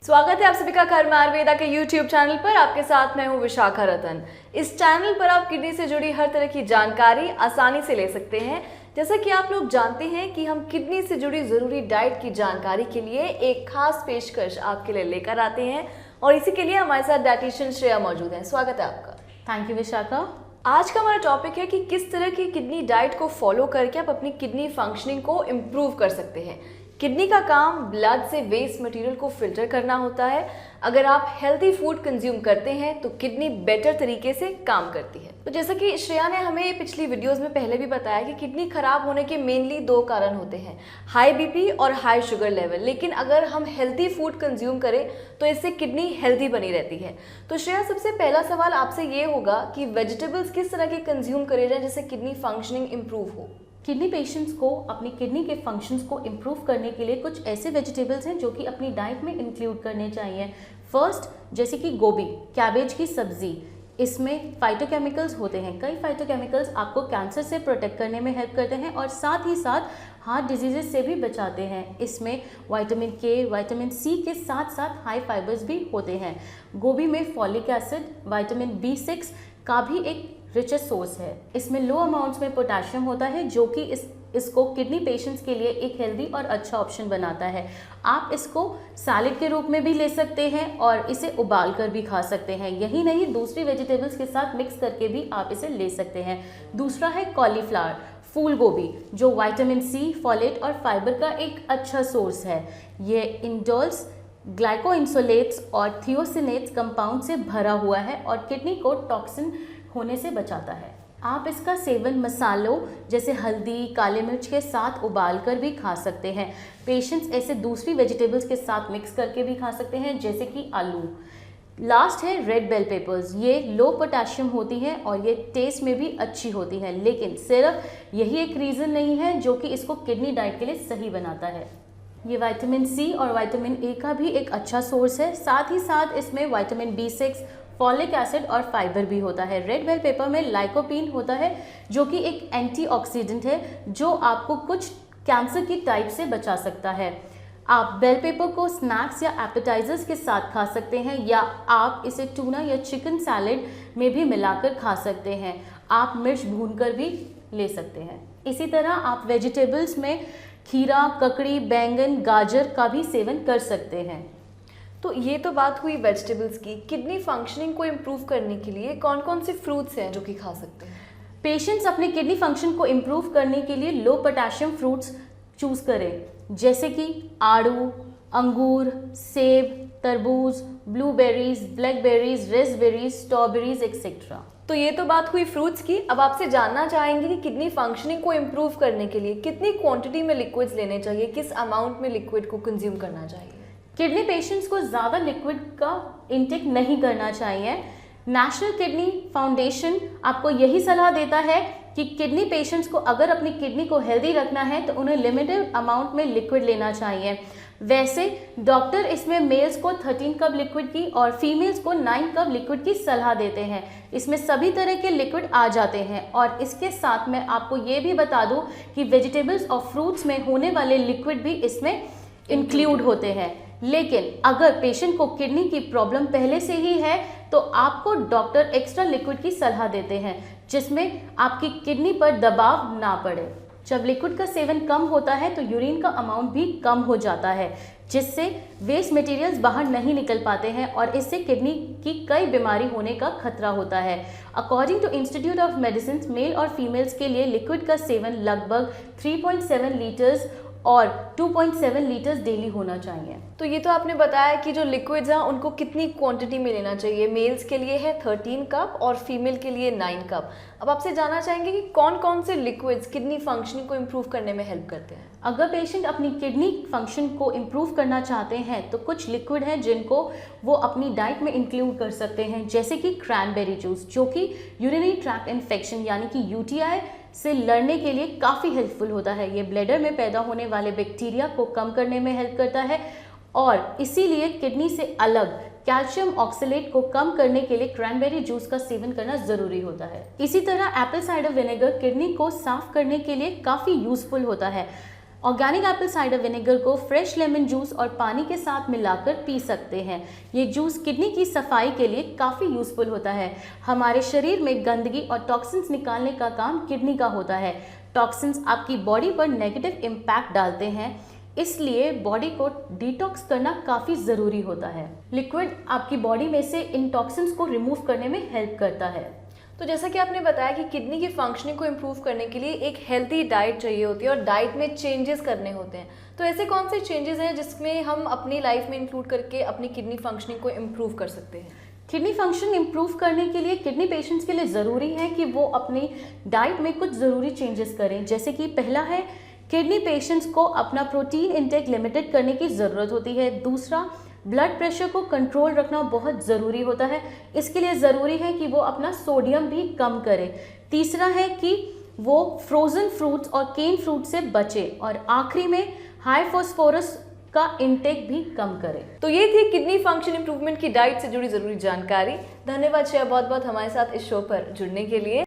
स्वागत है आप सभी का कर्म आयुर्वेदा के YouTube चैनल पर। आपके साथ मैं हूं विशाखा रतन। इस चैनल पर आप किडनी से जुड़ी हर तरह की जानकारी आसानी से ले सकते हैं। जैसा कि आप लोग जानते हैं कि हम किडनी से जुड़ी जरूरी डाइट की जानकारी के लिए एक खास पेशकश आपके लिए लेकर आते हैं और इसी के लिए हमारे साथ डाइटिशियन श्रेया मौजूद है। स्वागत है आपका। Thank you Vishakha. आज का हमारा टॉपिक है कि किस तरह की किडनी डाइट को फॉलो करके आप अपनी किडनी फंक्शनिंग को इम्प्रूव कर सकते हैं। किडनी का काम ब्लड से वेस्ट मटेरियल को फिल्टर करना होता है। अगर आप हेल्दी फूड कंज्यूम करते हैं तो किडनी बेटर तरीके से काम करती है। तो जैसा कि श्रेया ने हमें पिछली वीडियोस में पहले भी बताया कि किडनी खराब होने के मेनली दो कारण होते हैं, हाई बीपी और हाई शुगर लेवल। लेकिन अगर हम हेल्दी फूड कंज्यूम करें तो इससे किडनी हेल्दी बनी रहती है। तो श्रेया, सबसे पहला सवाल आपसे ये होगा कि वेजिटेबल्स किस तरह के कंज्यूम करे जाए जिससे किडनी फंक्शनिंग इंप्रूव हो। किडनी पेशेंट्स को अपनी किडनी के फंक्शंस को इम्प्रूव करने के लिए कुछ ऐसे वेजिटेबल्स हैं जो कि अपनी डाइट में इंक्लूड करने चाहिए। फर्स्ट, जैसे कि गोभी, कैबेज की सब्जी, इसमें फाइटोकेमिकल्स होते हैं। कई फाइटोकेमिकल्स आपको कैंसर से प्रोटेक्ट करने में हेल्प करते हैं और साथ ही साथ हार्ट डिजीजेस से भी बचाते हैं। इसमें विटामिन के, विटामिन सी के साथ साथ हाई फाइबर्स भी होते हैं। गोभी में फॉलिक एसिड, विटामिन B6 का भी एक रिचेस्ट सोर्स है। इसमें लो अमाउंट्स में पोटेशियम होता है जो कि इसको किडनी पेशेंट्स के लिए एक हेल्दी और अच्छा ऑप्शन बनाता है। आप इसको सैलेड के रूप में भी ले सकते हैं और इसे उबाल कर भी खा सकते हैं। यही नहीं, दूसरी वेजिटेबल्स के साथ मिक्स करके भी आप इसे ले सकते हैं। दूसरा है कॉलीफ्लावर, फूल गोभी, जो विटामिन सी, फोलेट और फाइबर का एक अच्छा सोर्स है। ये इंडोल्स, ग्लाइकोइंसुलेट्स और थियोसिनेट्स कंपाउंड से भरा हुआ है और किडनी को टॉक्सिन होने से बचाता है। आप इसका सेवन मसालों जैसे हल्दी, काले मिर्च के साथ उबाल कर भी खा सकते हैं। पेशेंट्स ऐसे दूसरी वेजिटेबल्स के साथ मिक्स करके भी खा सकते हैं जैसे कि आलू। लास्ट है रेड बेल पेपर्स। ये लो पोटेशियम होती हैं और ये टेस्ट में भी अच्छी होती हैं, लेकिन सिर्फ यही एक रीज़न नहीं है जो कि इसको किडनी डाइट के लिए सही बनाता है। ये विटामिन सी और विटामिन ए का भी एक अच्छा सोर्स है। साथ ही साथ इसमें विटामिन B6, फॉलिक एसिड और फाइबर भी होता है। रेड बेल पेपर में लाइकोपीन होता है जो कि एक एंटीऑक्सीडेंट है जो आपको कुछ कैंसर की टाइप से बचा सकता है। आप बेल पेपर को स्नैक्स या एपेटाइजर्स के साथ खा सकते हैं या आप इसे टूना या चिकन सैलेड में भी मिलाकर खा सकते हैं। आप मिर्च भूनकर भी ले सकते हैं। इसी तरह आप वेजिटेबल्स में खीरा, ककड़ी, बैंगन, गाजर का भी सेवन कर सकते हैं। तो ये तो बात हुई वेजिटेबल्स की। किडनी फंक्शनिंग को इम्प्रूव करने के लिए कौन कौन से फ्रूट्स हैं जो कि खा सकते हैं? पेशेंट्स अपने किडनी फंक्शन को इम्प्रूव करने के लिए लो पोटेशियम फ्रूट्स चूज करें, जैसे कि आड़ू, अंगूर, सेब, तरबूज, ब्लूबेरीज, ब्लैकबेरीज, रेसबेरीज, स्ट्रॉबेरीज एक्सेट्रा। तो ये तो बात हुई फ्रूट्स की। अब आपसे जानना चाहेंगे कि किडनी फंक्शनिंग को इम्प्रूव करने के लिए कितनी क्वांटिटी में लिक्विड्स लेने चाहिए, किस अमाउंट में लिक्विड को कंज्यूम करना चाहिए? किडनी पेशेंट्स को ज़्यादा लिक्विड का इंटेक नहीं करना चाहिए। नेशनल किडनी फाउंडेशन आपको यही सलाह देता है कि किडनी पेशेंट्स को अगर अपनी किडनी को हेल्दी रखना है तो उन्हें लिमिटेड अमाउंट में लिक्विड लेना चाहिए। वैसे डॉक्टर इसमें मेल्स को 13 कप लिक्विड की और फीमेल्स को 9 कप लिक्विड की सलाह देते हैं। इसमें सभी तरह के लिक्विड आ जाते हैं और इसके साथ मैं आपको ये भी बता दूं कि वेजिटेबल्स और फ्रूट्स में होने वाले लिक्विड भी इसमें इंक्लूड होते हैं। लेकिन अगर पेशेंट को किडनी की प्रॉब्लम पहले से ही है तो आपको डॉक्टर एक्स्ट्रा लिक्विड की सलाह देते हैं जिसमें आपकी किडनी पर दबाव ना पड़े। जब लिक्विड का सेवन कम होता है तो यूरिन का अमाउंट भी कम हो जाता है जिससे वेस्ट मटेरियल्स बाहर नहीं निकल पाते हैं और इससे किडनी की कई बीमारी होने का खतरा होता है। According to Institute of Medicine, male और फीमेल्स के लिए लिक्विड का सेवन लगभग 3.7 लीटर्स और 2.7 लीटर्स डेली होना चाहिए। तो ये तो आपने बताया कि जो लिक्विड्स हैं उनको कितनी क्वांटिटी में लेना चाहिए। मेल्स के लिए है 13 कप और फीमेल के लिए 9 कप। अब आपसे जानना चाहेंगे कि कौन कौन से लिक्विड्स किडनी फंक्शनिंग को इम्प्रूव करने में हेल्प करते हैं। अगर पेशेंट अपनी किडनी फंक्शन को इम्प्रूव करना चाहते हैं तो कुछ लिक्विड हैं जिनको वो अपनी डाइट में इंक्लूड कर सकते हैं, जैसे कि क्रैनबेरी जूस जो कि यूरिनरी ट्रैक्ट इन्फेक्शन यानी कि UTI से लड़ने के लिए काफ़ी हेल्पफुल होता है। ये ब्लैडर में पैदा होने वाले बैक्टीरिया को कम करने में हेल्प करता है और इसीलिए किडनी से अलग कैल्शियम ऑक्सलेट को कम करने के लिए क्रैनबेरी जूस का सेवन करना ज़रूरी होता है। इसी तरह एप्पल साइडर विनेगर किडनी को साफ करने के लिए काफ़ी यूजफुल होता है। ऑर्गेनिक एप्पल साइडर विनेगर को फ्रेश लेमन जूस और पानी के साथ मिलाकर पी सकते हैं। ये जूस किडनी की सफाई के लिए काफ़ी यूज़फुल होता है। हमारे शरीर में गंदगी और टॉक्सिन्स निकालने का काम किडनी का होता है। टॉक्सिन्स आपकी बॉडी पर नेगेटिव इम्पैक्ट डालते हैं, इसलिए बॉडी को डिटॉक्स करना काफ़ी ज़रूरी होता है। लिक्विड आपकी बॉडी में से इन टॉक्सिन्स को रिमूव करने में हेल्प करता है। तो जैसा कि आपने बताया कि किडनी की फंक्शनिंग को इम्प्रूव करने के लिए एक हेल्दी डाइट चाहिए होती है और डाइट में चेंजेस करने होते हैं। तो ऐसे कौन से चेंजेस हैं जिसमें हम अपनी लाइफ में इंक्लूड करके अपनी किडनी फंक्शनिंग को इम्प्रूव कर सकते हैं? किडनी फंक्शन इम्प्रूव करने के लिए किडनी पेशेंट्स के लिए ज़रूरी है कि वो अपनी डाइट में कुछ ज़रूरी चेंजेस करें। जैसे कि पहला है, किडनी पेशेंट्स को अपना प्रोटीन इंटेक लिमिटेड करने की ज़रूरत होती है। दूसरा, ब्लड प्रेशर को कंट्रोल रखना बहुत ज़रूरी होता है, इसके लिए ज़रूरी है कि वो अपना सोडियम भी कम करे। तीसरा है कि वो फ्रोज़न फ्रूट्स और केन फ्रूट से बचे। और आखिरी में हाई फॉस्फोरस का इंटेक भी कम करे। तो ये थी किडनी फंक्शन इंप्रूवमेंट की डाइट से जुड़ी ज़रूरी जानकारी। धन्यवाद श्रेया बहुत बहुत हमारे साथ इस शो पर जुड़ने के लिए।